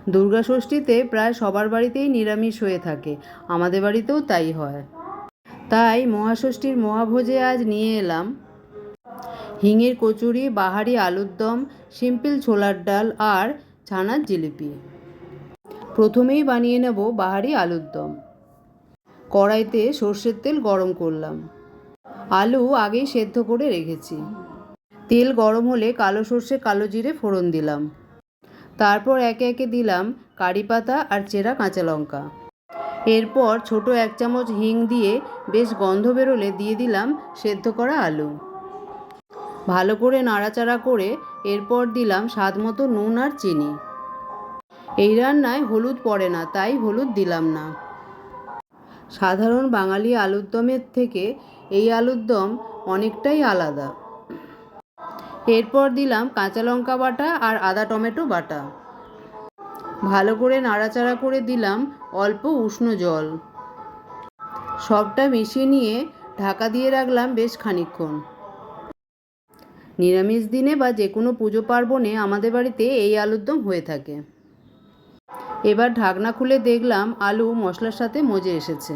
দুর্গা ষষ্ঠীতে প্রায় সবার বাড়িতেই নিরামিষ হয়ে থাকে, আমাদের বাড়িতেও তাই হয়। তাই মহাষষ্ঠীর মহাভোজে আজ নিয়ে এলাম হিঙের কচুরি, বাহারি আলুর দম, সিম্পল ছোলার ডাল আর ছানার জিলিপি। প্রথমেই বানিয়ে নেব বাহারি আলুর দম। কড়াইতে সর্ষের তেল গরম করলাম। আলু আগেই সেদ্ধ করে রেখেছি। তেল গরম হলে কালো সর্ষে কালো জিরে ফোড়ন দিলাম। তারপর একে একে দিলাম কারি পাতা আর চেরা কাঁচা লঙ্কা। এরপর ছোট 1 চামচ হিং দিয়ে বেশ গন্ধ বেরোলে দিয়ে দিলাম সেদ্ধ করা আলু। ভালো করে নাড়াচাড়া করে এরপর দিলাম স্বাদ মতো নুন আর চিনি। এই রান্নায় হলুদ পড়ে না, তাই হলুদ দিলাম না। সাধারণ বাঙালি আলুর দমের থেকে এই আলুর দম অনেকটাই আলাদা। এরপর দিলাম কাঁচা লঙ্কা বাটা আর আদা টমেটো বাটা। ভালো করে নাড়াচাড়া করে দিলাম অল্প উষ্ণ জল। সবটা মিশিয়ে নিয়ে ঢাকা দিয়ে রাখলাম বেশ খানিকক্ষণ। নিরামিষ দিনে বা যে কোনো পুজো পার্বণে আমাদের বাড়িতে এই আলুর দম হয়ে থাকে। এবার ঢাকনা খুলে দেখলাম আলু মশলার সাথে মজে এসেছে।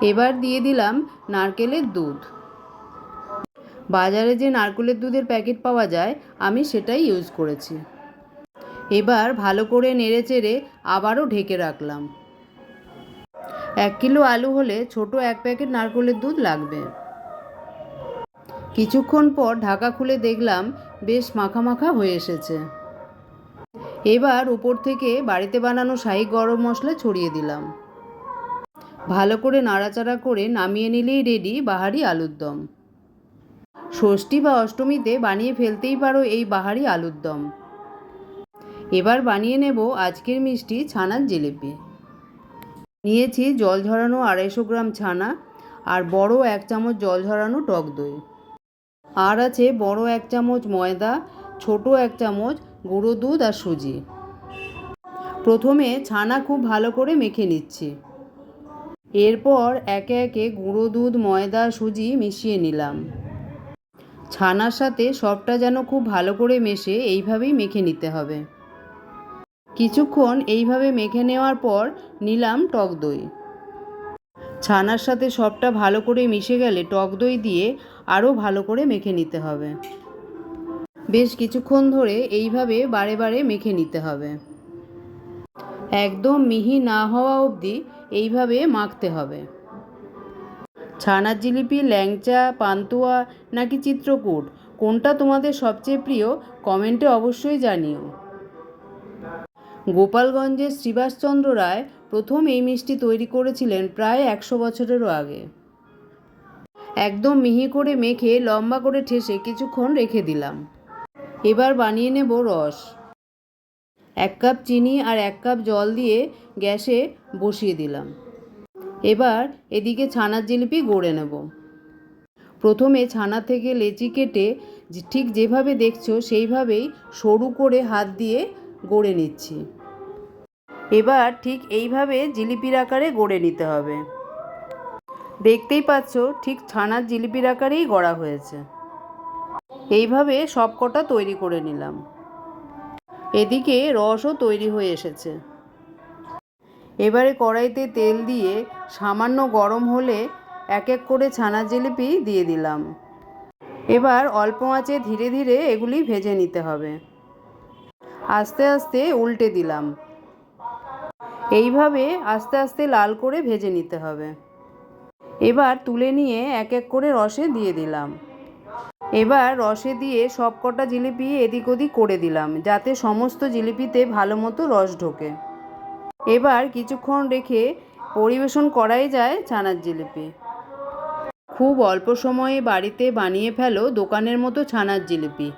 এবার দিয়ে দিলাম নারকেলের দুধ। বাজারে যে নারকেলের দুধের প্যাকেট পাওয়া যায়, আমি সেটাই ইউজ করেছি। এবার ভালো করে নেড়েচেড়ে আবারও ঢেকে রাখলাম। 1 কিলো আলু হলে ছোট 1 প্যাকেট নারকেলের দুধ লাগবে। কিছুক্ষণ পর ঢাকা খুলে দেখলাম বেশ মাখা মাখা হয়ে এসেছে। এবার উপর থেকে বাড়িতে বানানো শাহি গরম মশলা ছড়িয়ে দিলাম। ভালো করে নাড়াচাড়া করে নামিয়ে নিলেই রেডি বাহারি আলুর দম। ষষ্ঠী বা অষ্টমীতে বানিয়ে ফেলতেই পারো এই বাহারি আলুর দম। এবার বানিয়ে নেব আজকের মিষ্টি ছানার জিলিপি। নিয়েছি জল ঝরানো 250 গ্রাম ছানা আর বড় 1 চামচ জল ঝরানো টক দই। আর আছে বড় 1 চামচ ময়দা, ছোট 1 চামচ গুঁড়ো দুধ আর সুজি। প্রথমে ছানা খুব ভালো করে মেখে নিচ্ছি। এরপর একে একে গুঁড়ো দুধ, ময়দা, সুজি মিশিয়ে নিলাম। ছানার সাথে সবটা যেন খুব ভালো করে মেশে এইভাবেই মেখে নিতে হবে। কিছুক্ষণ এইভাবে মেখে নেওয়ার পর নিলাম টক দই। ছানার সাথে সবটা ভালো করে মিশে গেলে টক দই দিয়ে আরও ভালো করে মেখে নিতে হবে। বেশ কিছুক্ষণ ধরে এইভাবে বারে বারে মেখে নিতে হবে। একদম মিহি না হওয়া অবধি এইভাবে মাখতে হবে। ছানার জিলিপি ল্যাংচা, পান্তুয়া নাকি চিত্রকূট, কোনটা তোমাদের সবচেয়ে প্রিয় কমেন্টে অবশ্যই জানিও। গোপালগঞ্জের শ্রীবাসচন্দ্র রায় প্রথম এই মিষ্টি তৈরি করেছিলেন প্রায় 100 বছরেরও আগে। একদম মিহি করে মেখে লম্বা করে ঠেসে কিছুক্ষণ রেখে দিলাম। এবার বানিয়ে নেব রস। 1 কাপ চিনি আর 1 কাপ জল দিয়ে গ্যাসে বসিয়ে দিলাম। এবার এদিকে ছানার জিলিপি গড়ে নেব। প্রথমে ছানা থেকে লেচি কেটে ঠিক যেভাবে দেখছো সেইভাবেই সরু করে হাত দিয়ে গড়ে নিচ্ছি। এবার ঠিক এইভাবে জিলিপির আকারে গড়ে নিতে হবে। দেখতেই পাচ্ছ ঠিক ছানার জিলিপির আকারেই গড়া হয়েছে। এইভাবে সব কটা তৈরি করে নিলাম। এদিকে রসও তৈরি হয়ে এসেছে। এবারে কড়াইতে তেল দিয়ে সামান্য গরম হলে এক এক করে ছানার জিলিপি দিয়ে দিলাম। এবার অল্প আঁচে ধীরে ধীরে এগুলি ভেজে নিতে হবে। আস্তে আস্তে উল্টে দিলাম। এইভাবে আস্তে আস্তে লাল করে ভেজে নিতে হবে। এবার তুলে নিয়ে এক এক করে রসে দিয়ে দিলাম। এবার রসে দিয়ে সব কটা জিলিপি এদিক ওদিক করে দিলাম, যাতে সমস্ত জিলিপিতে ভালো মতো রস ঢোকে। এবার কিছুক্ষণ রেখে পরিবেশন করাই যায় ছানার জিলিপি। খুব অল্প সময়ে বাড়িতে বানিয়ে ফেলো দোকানের মতো ছানার জিলিপি।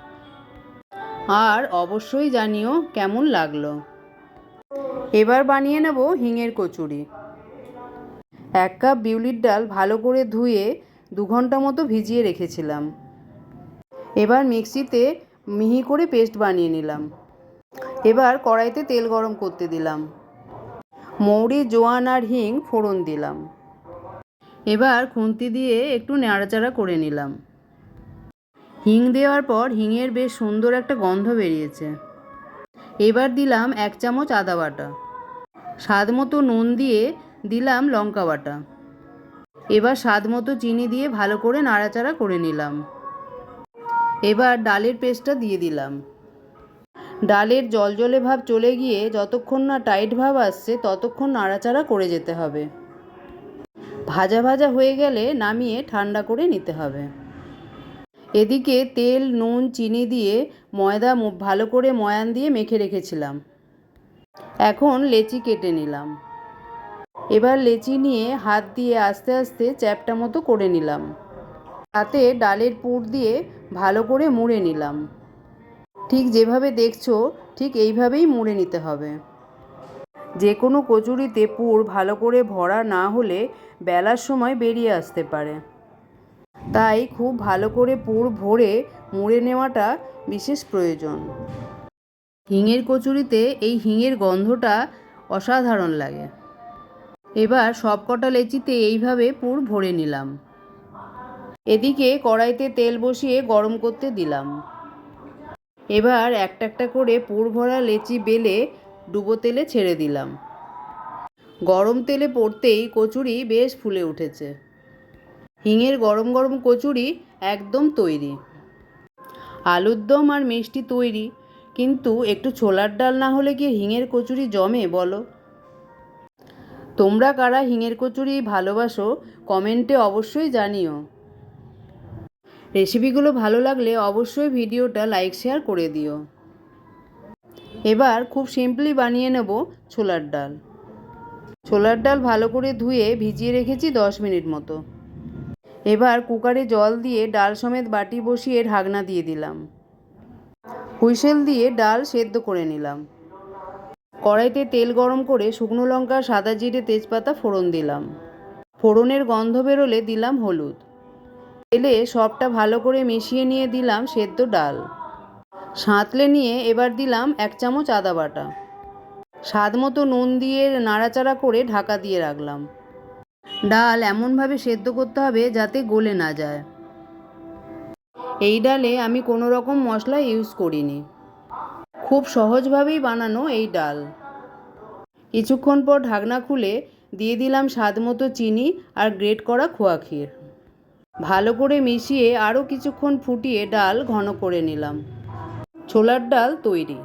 আর অবশ্যই জানিও কেমন লাগলো। এবার বানিয়ে নেব হিঙের কচুরি। 1 কাপ বিউলির ডাল ভালো করে ধুয়ে 2 ঘন্টা মতো ভিজিয়ে রেখেছিলাম। এবার মিক্সিতে মিহি করে পেস্ট বানিয়ে নিলাম। এবার কড়াইতে তেল গরম করতে দিলাম। মৌরি, জোয়ান আর হিং ফোড়ন দিলাম। এবার খুন্তি দিয়ে একটু নাড়াচাড়া করে নিলাম। হিং দেওয়ার পর হিঙের বেশ সুন্দর একটা গন্ধ বেরিয়েছে। এবার দিলাম 1 চামচ আদা বাটা, স্বাদ মতো নুন দিয়ে দিলাম লঙ্কা বাটা। এবার স্বাদ মতো চিনি দিয়ে ভালো করে নাড়াচাড়া করে নিলাম। এবার ডালের পেস্টটা দিয়ে দিলাম। ডালের জলজলে ভাব চলে গিয়ে যতক্ষণ না টাইট ভাব আসছে ততক্ষণ নাড়াচাড়া করে যেতে হবে। ভাজা ভাজা হয়ে গেলে নামিয়ে ঠান্ডা করে নিতে হবে। এদিকে তেল, নুন, চিনি দিয়ে ময়দা ভালো করে ময়ান দিয়ে মেখে রেখেছিলাম। এখন লেচি কেটে নিলাম। এবার লেচি নিয়ে হাত দিয়ে আস্তে আস্তে চ্যাপ্টা মতো করে নিলাম। তাতে ডালের পুর দিয়ে ভালো করে মুড়ে নিলাম। ঠিক যেভাবে দেখছো ঠিক এইভাবেই মুড়ে নিতে হবে। যে কোনো কচুরিতে পুর ভালো করে ভরা না হলে বেলার সময় বেরিয়ে আসতে পারে। তাই খুব ভালো করে পুর ভরে মুড়ে নেওয়াটা বিশেষ প্রয়োজন। হিঙের কচুরিতে এই হিঙের গন্ধটা অসাধারণ লাগে। এবার সবকটা লেচিতে এইভাবে পুর ভরে নিলাম। এদিকে কড়াইতে তেল বসিয়ে গরম করতে দিলাম। এবার একটা একটা করে পুর ভরা লেচি বেলে ডুবো তেলে ছেড়ে দিলাম। গরম তেলে পড়তেই কচুরি বেশ ফুলে উঠেছে। হিঙের গরম গরম কচুরি একদম তৈরি। আলুর দম আর মিষ্টি তৈরি, কিন্তু একটু ছোলার ডাল না হলে কি হিঙের কচুরি জমে বলো? তোমরা কারা হিঙের কচুরি ভালোবাসো কমেন্টে অবশ্যই জানিও। রেসিপিগুলো ভালো লাগলে অবশ্যই ভিডিওটা লাইক শেয়ার করে দিও। এবার খুব সিম্পলি বানিয়ে নেব ছোলার ডাল। ছোলার ডাল ভালো করে ধুয়ে ভিজিয়ে রেখেছি 10 মিনিট মতো। এবার কুকারে জল দিয়ে ডাল সমেত বাটি বসিয়ে ঢাকনা দিয়ে দিলাম। হুইসেল দিয়ে ডাল সেদ্ধ করে নিলাম। কড়াইতে তেল গরম করে শুকনো লঙ্কা, সাদা জিরে, তেজপাতা ফোড়ন দিলাম। ফোড়নের গন্ধ বেরোলে দিলাম হলুদ। তেলে সবটা ভালো করে মিশিয়ে নিয়ে দিলাম সেদ্ধ ডাল। সাঁতলে নিয়ে এবার দিলাম 1 চামচ আদা বাটা। স্বাদ মতো নুন দিয়ে নাড়াচাড়া করে ঢাকা দিয়ে রাখলাম। ডাল এমনভাবে সেদ্ধ করতে হবে যাতে গলে না যায়। এই ডালে আমি কোনো রকম মশলা ইউজ করিনি। খুব সহজভাবেই বানানো এই ডাল। কিছুক্ষণ পর ঢাকনা খুলে দিয়ে দিলাম স্বাদ মতো চিনি আর গ্রেট করা খোয়া ক্ষীর। ভালো করে মিশিয়ে আরও কিছুক্ষণ ফুটিয়ে ডাল ঘন করে নিলাম। ছোলার ডাল তৈরি।